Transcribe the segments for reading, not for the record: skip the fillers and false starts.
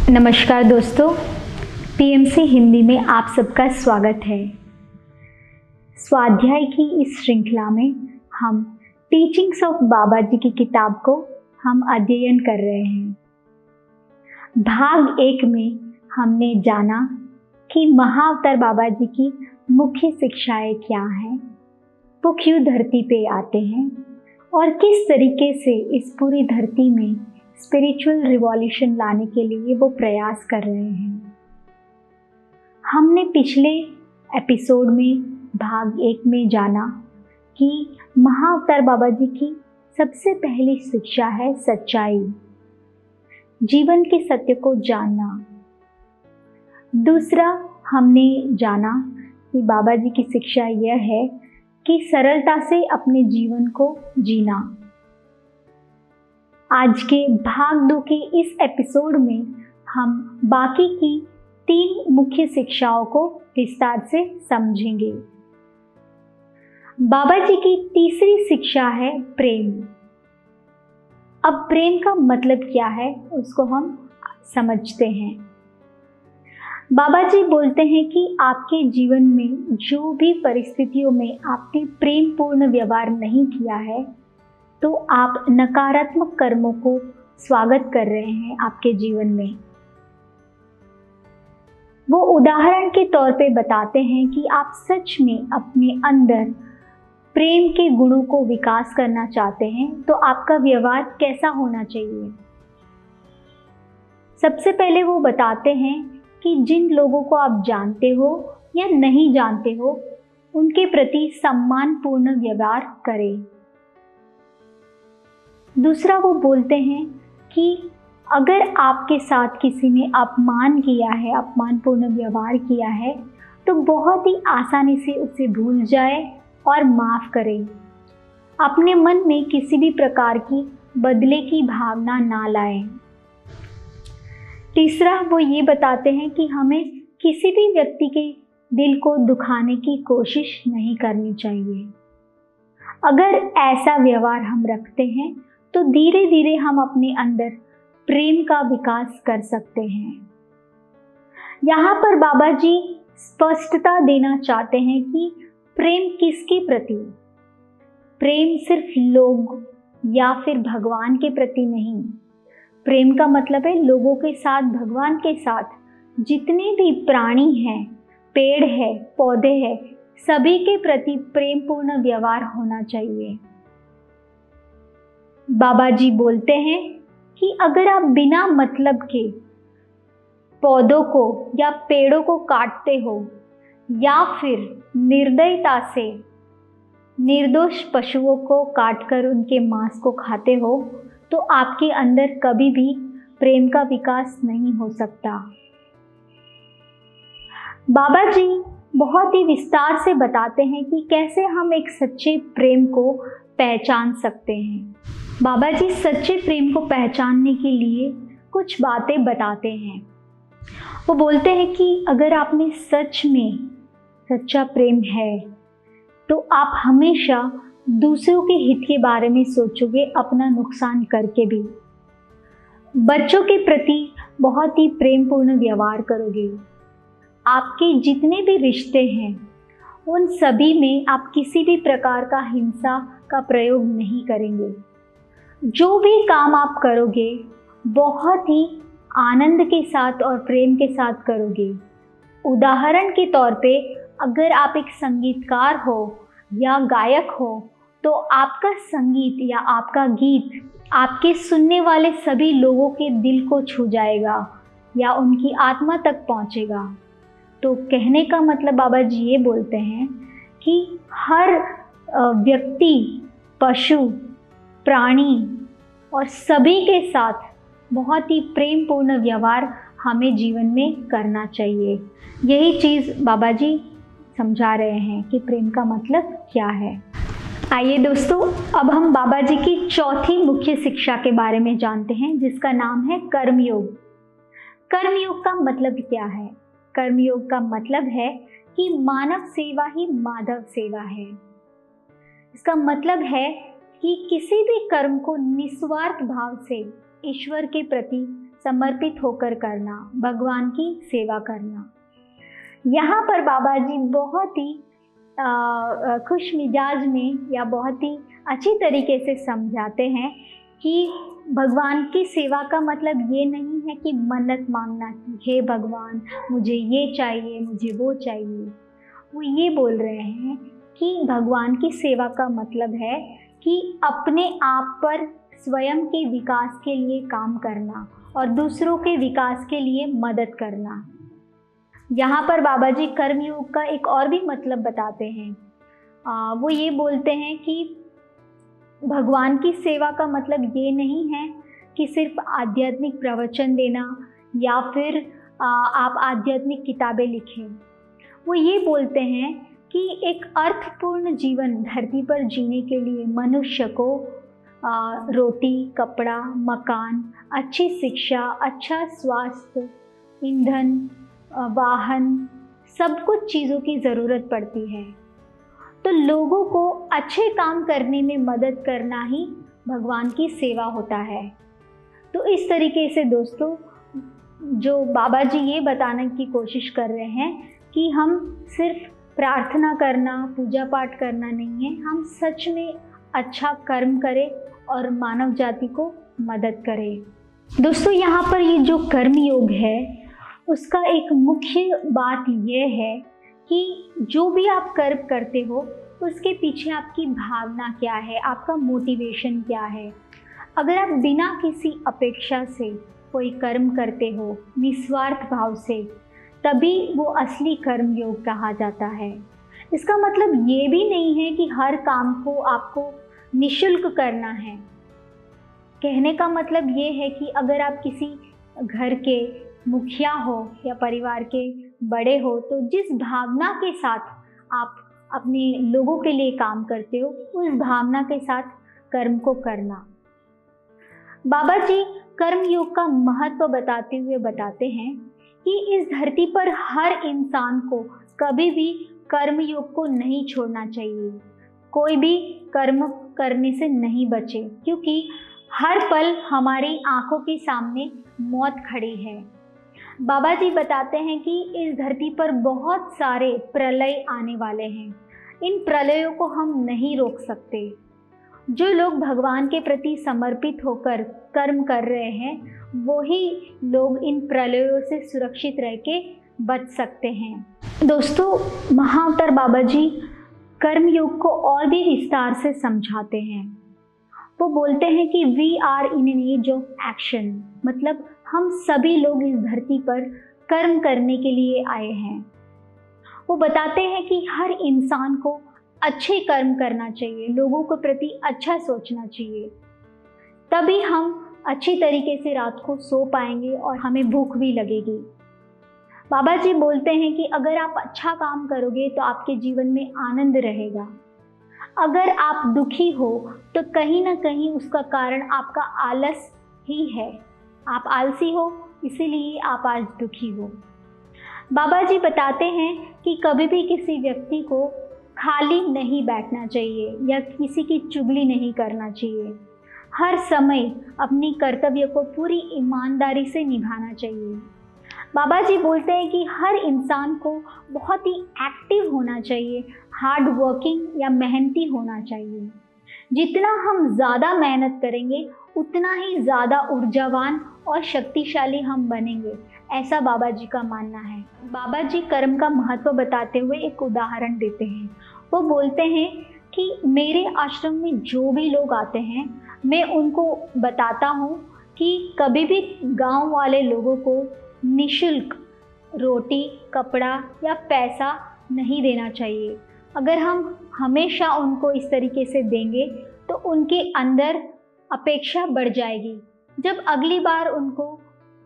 नमस्कार दोस्तों, पीएमसी हिंदी में आप सबका स्वागत है। स्वाध्याय की इस श्रृंखला में हम टीचिंग्स ऑफ बाबा जी की किताब को हम अध्ययन कर रहे हैं। भाग 1 में हमने जाना कि महाअवतार बाबा जी की मुख्य शिक्षाएं क्या हैं, वो क्यों धरती पे आते हैं और किस तरीके से इस पूरी धरती में स्पिरिचुअल रिवॉल्यूशन लाने के लिए वो प्रयास कर रहे हैं। हमने पिछले एपिसोड में भाग 1 में जाना कि महाअवतार बाबा जी की सबसे पहली शिक्षा है सच्चाई, जीवन के सत्य को जानना। दूसरा हमने जाना कि बाबा जी की शिक्षा यह है कि सरलता से अपने जीवन को जीना। आज के भाग 2 के इस एपिसोड में हम बाकी की 3 मुख्य शिक्षाओं को विस्तार से समझेंगे। बाबा जी की तीसरी शिक्षा है प्रेम। अब प्रेम का मतलब क्या है उसको हम समझते हैं। बाबा जी बोलते हैं कि आपके जीवन में जो भी परिस्थितियों में आपने प्रेम पूर्ण व्यवहार नहीं किया है तो आप नकारात्मक कर्मों को स्वागत कर रहे हैं आपके जीवन में। वो उदाहरण के तौर पे बताते हैं कि आप सच में अपने अंदर प्रेम के गुणों को विकास करना चाहते हैं तो आपका व्यवहार कैसा होना चाहिए। सबसे पहले वो बताते हैं कि जिन लोगों को आप जानते हो या नहीं जानते हो उनके प्रति सम्मानपूर्ण व्यवहार करें। दूसरा वो बोलते हैं कि अगर आपके साथ किसी ने अपमान किया है, अपमानपूर्ण व्यवहार किया है तो बहुत ही आसानी से उसे भूल जाए और माफ़ करें। अपने मन में किसी भी प्रकार की बदले की भावना ना लाएं। तीसरा वो ये बताते हैं कि हमें किसी भी व्यक्ति के दिल को दुखाने की कोशिश नहीं करनी चाहिए। अगर ऐसा व्यवहार हम रखते हैं तो धीरे धीरे हम अपने अंदर प्रेम का विकास कर सकते हैं। यहाँ पर बाबा जी स्पष्टता देना चाहते हैं कि प्रेम किसके प्रति। प्रेम सिर्फ लोग या फिर भगवान के प्रति नहीं। प्रेम का मतलब है लोगों के साथ, भगवान के साथ जितने भी प्राणी हैं, पेड़ है, पौधे हैं, सभी के प्रति प्रेम पूर्ण व्यवहार होना चाहिए। बाबा जी बोलते हैं कि अगर आप बिना मतलब के पौधों को या पेड़ों को काटते हो या फिर निर्दयता से निर्दोष पशुओं को काटकर उनके मांस को खाते हो तो आपके अंदर कभी भी प्रेम का विकास नहीं हो सकता। बाबा जी बहुत ही विस्तार से बताते हैं कि कैसे हम एक सच्चे प्रेम को पहचान सकते हैं। बाबा जी सच्चे प्रेम को पहचानने के लिए कुछ बातें बताते हैं। वो बोलते हैं कि अगर आप में सच में सच्चा प्रेम है तो आप हमेशा दूसरों के हित के बारे में सोचोगे, अपना नुकसान करके भी। बच्चों के प्रति बहुत ही प्रेमपूर्ण व्यवहार करोगे। आपके जितने भी रिश्ते हैं उन सभी में आप किसी भी प्रकार का हिंसा का प्रयोग नहीं करेंगे। जो भी काम आप करोगे बहुत ही आनंद के साथ और प्रेम के साथ करोगे। उदाहरण के तौर पे अगर आप एक संगीतकार हो या गायक हो तो आपका संगीत या आपका गीत आपके सुनने वाले सभी लोगों के दिल को छू जाएगा या उनकी आत्मा तक पहुंचेगा। तो कहने का मतलब बाबा जी ये बोलते हैं कि हर व्यक्ति, पशु, प्राणी और सभी के साथ बहुत ही प्रेम पूर्ण व्यवहार हमें जीवन में करना चाहिए। यही चीज़ बाबा जी समझा रहे हैं कि प्रेम का मतलब क्या है। आइए दोस्तों, अब हम बाबा जी की चौथी मुख्य शिक्षा के बारे में जानते हैं जिसका नाम है कर्मयोग। कर्मयोग का मतलब क्या है? कर्मयोग का मतलब है कि मानव सेवा ही माधव सेवा है। इसका मतलब है कि किसी भी कर्म को निस्वार्थ भाव से ईश्वर के प्रति समर्पित होकर करना, भगवान की सेवा करना। यहाँ पर बाबा जी बहुत ही खुश मिजाज में या बहुत ही अच्छी तरीके से समझाते हैं कि भगवान की सेवा का मतलब ये नहीं है कि मन्नत मांगना कि हे भगवान मुझे ये चाहिए, मुझे वो चाहिए। वो ये बोल रहे हैं कि भगवान की सेवा का मतलब है कि अपने आप पर स्वयं के विकास के लिए काम करना और दूसरों के विकास के लिए मदद करना। यहाँ पर बाबा जी कर्मयोग का एक और भी मतलब बताते हैं। वो ये बोलते हैं कि भगवान की सेवा का मतलब ये नहीं है कि सिर्फ आध्यात्मिक प्रवचन देना या फिर आप आध्यात्मिक किताबें लिखें। वो ये बोलते हैं कि एक अर्थपूर्ण जीवन धरती पर जीने के लिए मनुष्य को रोटी, कपड़ा, मकान, अच्छी शिक्षा, अच्छा स्वास्थ्य, ईंधन, वाहन, सब कुछ चीज़ों की ज़रूरत पड़ती है। तो लोगों को अच्छे काम करने में मदद करना ही भगवान की सेवा होता है। तो इस तरीके से दोस्तों जो बाबा जी ये बताने की कोशिश कर रहे हैं कि हम सिर्फ प्रार्थना करना, पूजा पाठ करना नहीं है, हम सच में अच्छा कर्म करें और मानव जाति को मदद करें। दोस्तों यहाँ पर ये जो कर्म योग है उसका एक मुख्य बात यह है कि जो भी आप कर्म करते हो उसके पीछे आपकी भावना क्या है, आपका मोटिवेशन क्या है। अगर आप बिना किसी अपेक्षा से कोई कर्म करते हो निस्वार्थ भाव से, तभी वो असली कर्म योग कहा जाता है। इसका मतलब ये भी नहीं है कि हर काम को आपको निःशुल्क करना है। कहने का मतलब ये है कि अगर आप किसी घर के मुखिया हो या परिवार के बड़े हो तो जिस भावना के साथ आप अपने लोगों के लिए काम करते हो उस भावना के साथ कर्म को करना। बाबा जी कर्म योग का महत्व बताते हुए बताते हैं कि इस धरती पर हर इंसान को कभी भी कर्म योग को नहीं छोड़ना चाहिए। कोई भी कर्म करने से नहीं बचे, क्योंकि हर पल हमारी आंखों के सामने मौत खड़ी है। बाबा जी बताते हैं कि इस धरती पर बहुत सारे प्रलय आने वाले हैं। इन प्रलयों को हम नहीं रोक सकते। जो लोग भगवान के प्रति समर्पित होकर कर्म कर रहे हैं वही लोग इन प्रलयों से सुरक्षित रह के बच सकते हैं। दोस्तों महाअवतार बाबा जी कर्म योग को और भी विस्तार से समझाते हैं। वो बोलते हैं कि we are in an age of action, मतलब हम सभी लोग इस धरती पर कर्म करने के लिए आए हैं। वो बताते हैं कि हर इंसान को अच्छे कर्म करना चाहिए, लोगों के प्रति अच्छा सोचना चाहिए, तभी हम अच्छी तरीके से रात को सो पाएंगे और हमें भूख भी लगेगी। बाबा जी बोलते हैं कि अगर आप अच्छा काम करोगे तो आपके जीवन में आनंद रहेगा। अगर आप दुखी हो तो कहीं ना कहीं उसका कारण आपका आलस ही है। आप आलसी हो इसीलिए आप आज दुखी हो। बाबा जी बताते हैं कि कभी भी किसी व्यक्ति को खाली नहीं बैठना चाहिए या किसी की चुगली नहीं करना चाहिए। हर समय अपनी कर्तव्य को पूरी ईमानदारी से निभाना चाहिए। बाबा जी बोलते हैं कि हर इंसान को बहुत ही एक्टिव होना चाहिए, हार्ड वर्किंग या मेहनती होना चाहिए। जितना हम ज़्यादा मेहनत करेंगे उतना ही ज़्यादा ऊर्जावान और शक्तिशाली हम बनेंगे, ऐसा बाबा जी का मानना है। बाबा जी कर्म का महत्व बताते हुए एक उदाहरण देते हैं। वो बोलते हैं कि मेरे आश्रम में जो भी लोग आते हैं मैं उनको बताता हूँ कि कभी भी गांव वाले लोगों को निःशुल्क रोटी, कपड़ा या पैसा नहीं देना चाहिए। अगर हम हमेशा उनको इस तरीके से देंगे तो उनके अंदर अपेक्षा बढ़ जाएगी। जब अगली बार उनको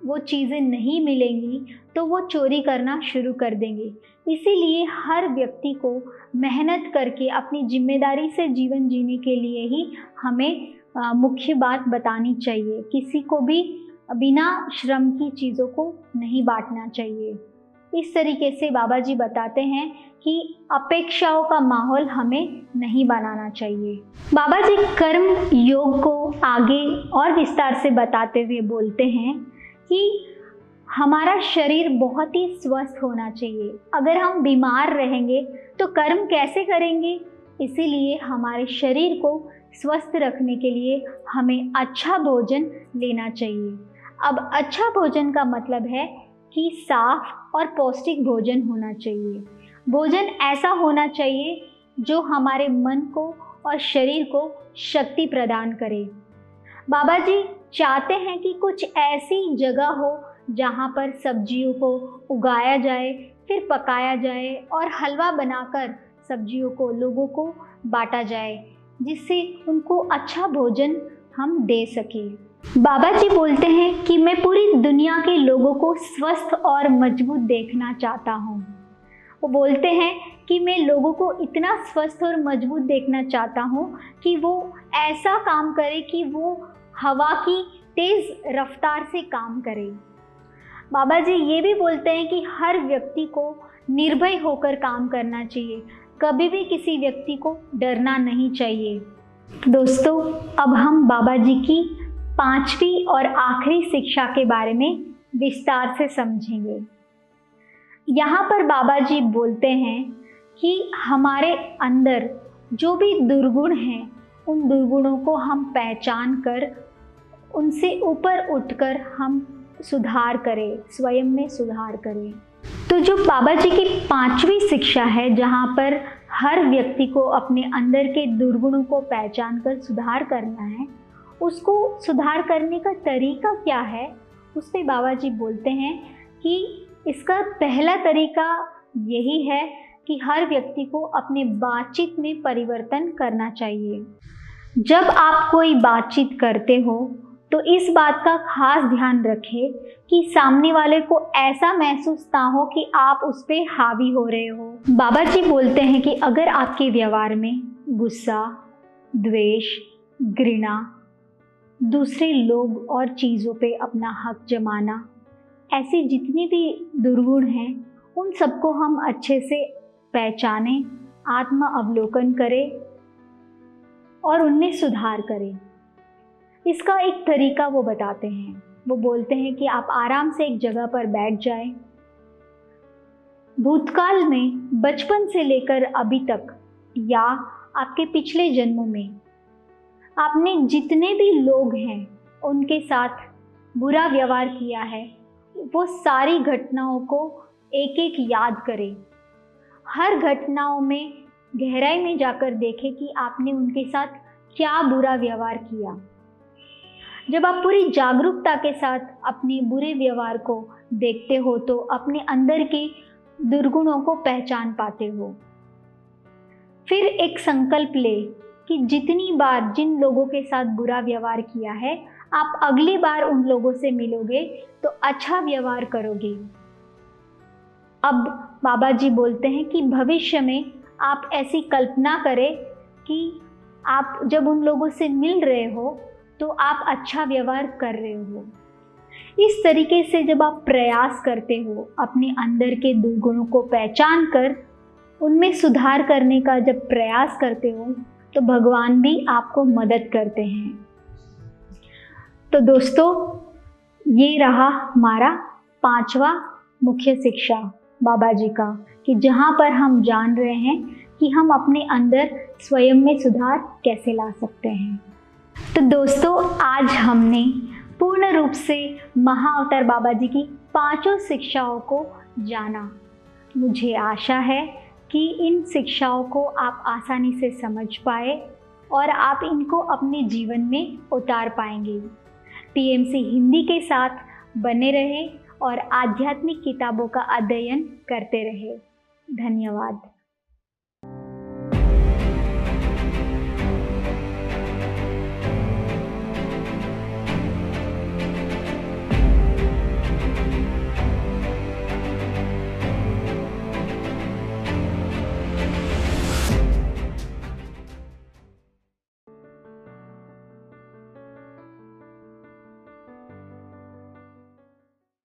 वो चीज़ें नहीं मिलेंगी तो वो चोरी करना शुरू कर देंगे। इसीलिए हर व्यक्ति को मेहनत करके अपनी जिम्मेदारी से जीवन जीने के लिए ही हमें मुख्य बात बतानी चाहिए। किसी को भी बिना श्रम की चीज़ों को नहीं बांटना चाहिए। इस तरीके से बाबा जी बताते हैं कि अपेक्षाओं का माहौल हमें नहीं बनाना चाहिए। बाबा जी कर्म योग को आगे और विस्तार से बताते हुए बोलते हैं कि कि हमारा शरीर बहुत ही स्वस्थ होना चाहिए। अगर हम बीमार रहेंगे तो कर्म कैसे करेंगे? इसीलिए हमारे शरीर को स्वस्थ रखने के लिए हमें अच्छा भोजन लेना चाहिए। अब अच्छा भोजन का मतलब है कि साफ और पौष्टिक भोजन होना चाहिए। भोजन ऐसा होना चाहिए जो हमारे मन को और शरीर को शक्ति प्रदान करे। बाबा जी चाहते हैं कि कुछ ऐसी जगह हो जहाँ पर सब्जियों को उगाया जाए, फिर पकाया जाए और हलवा बनाकर सब्जियों को लोगों को बांटा जाए, जिससे उनको अच्छा भोजन हम दे सकें। बाबा जी बोलते हैं कि मैं पूरी दुनिया के लोगों को स्वस्थ और मजबूत देखना चाहता हूँ। वो बोलते हैं कि मैं लोगों को इतना स्वस्थ और मजबूत देखना चाहता हूँ कि वो ऐसा काम करे कि वो हवा की तेज़ रफ्तार से काम करे। बाबा जी ये भी बोलते हैं कि हर व्यक्ति को निर्भय होकर काम करना चाहिए, कभी भी किसी व्यक्ति को डरना नहीं चाहिए। दोस्तों, अब हम बाबा जी की 5वीं और आखिरी शिक्षा के बारे में विस्तार से समझेंगे। यहाँ पर बाबा जी बोलते हैं कि हमारे अंदर जो भी दुर्गुण हैं, उन दुर्गुणों को हम पहचान कर उनसे ऊपर उठकर हम सुधार करें, स्वयं में सुधार करें। तो जो बाबा जी की 5वीं शिक्षा है, जहाँ पर हर व्यक्ति को अपने अंदर के दुर्गुणों को पहचान कर सुधार करना है, उसको सुधार करने का तरीका क्या है, उस पे बाबा जी बोलते हैं कि इसका पहला तरीका यही है कि हर व्यक्ति को अपने बातचीत में परिवर्तन करना चाहिए। जब आप कोई बातचीत करते हो तो इस बात का खास ध्यान रखें कि सामने वाले को ऐसा महसूस ना हो कि आप उस पर हावी हो रहे हो। बाबा जी बोलते हैं कि अगर आपके व्यवहार में गुस्सा, द्वेष, घृणा, दूसरे लोग और चीज़ों पे अपना हक जमाना, ऐसे जितने भी दुर्गुण हैं, उन सबको हम अच्छे से पहचानें, आत्म अवलोकन करें और उनमें सुधार करें। इसका एक तरीका वो बताते हैं। वो बोलते हैं कि आप आराम से एक जगह पर बैठ जाएं। भूतकाल में, बचपन से लेकर अभी तक या आपके पिछले जन्मों में आपने जितने भी लोग हैं उनके साथ बुरा व्यवहार किया है, वो सारी घटनाओं को एक एक याद करें। हर घटनाओं में गहराई में जाकर देखें कि आपने उनके साथ क्या बुरा व्यवहार किया। जब आप पूरी जागरूकता के साथ अपने बुरे व्यवहार को देखते हो तो अपने अंदर के दुर्गुणों को पहचान पाते हो। फिर एक संकल्प ले कि जितनी बार जिन लोगों के साथ बुरा व्यवहार किया है, आप अगली बार उन लोगों से मिलोगे तो अच्छा व्यवहार करोगे। अब बाबा जी बोलते हैं कि भविष्य में आप ऐसी कल्पना करें कि आप जब उन लोगों से मिल रहे हो तो आप अच्छा व्यवहार कर रहे हो। इस तरीके से जब आप प्रयास करते हो अपने अंदर के दुर्गुणों को पहचान कर उनमें सुधार करने का जब प्रयास करते हो तो भगवान भी आपको मदद करते हैं। तो दोस्तों, ये रहा हमारा 5वां मुख्य शिक्षा बाबा जी का, कि जहाँ पर हम जान रहे हैं कि हम अपने अंदर स्वयं में सुधार कैसे ला सकते हैं। तो दोस्तों, आज हमने पूर्ण रूप से महाअवतार बाबा जी की 5 शिक्षाओं को जाना। मुझे आशा है कि इन शिक्षाओं को आप आसानी से समझ पाए और आप इनको अपने जीवन में उतार पाएंगे। PMC हिंदी के साथ बने रहे और आध्यात्मिक किताबों का अध्ययन करते रहे। धन्यवाद।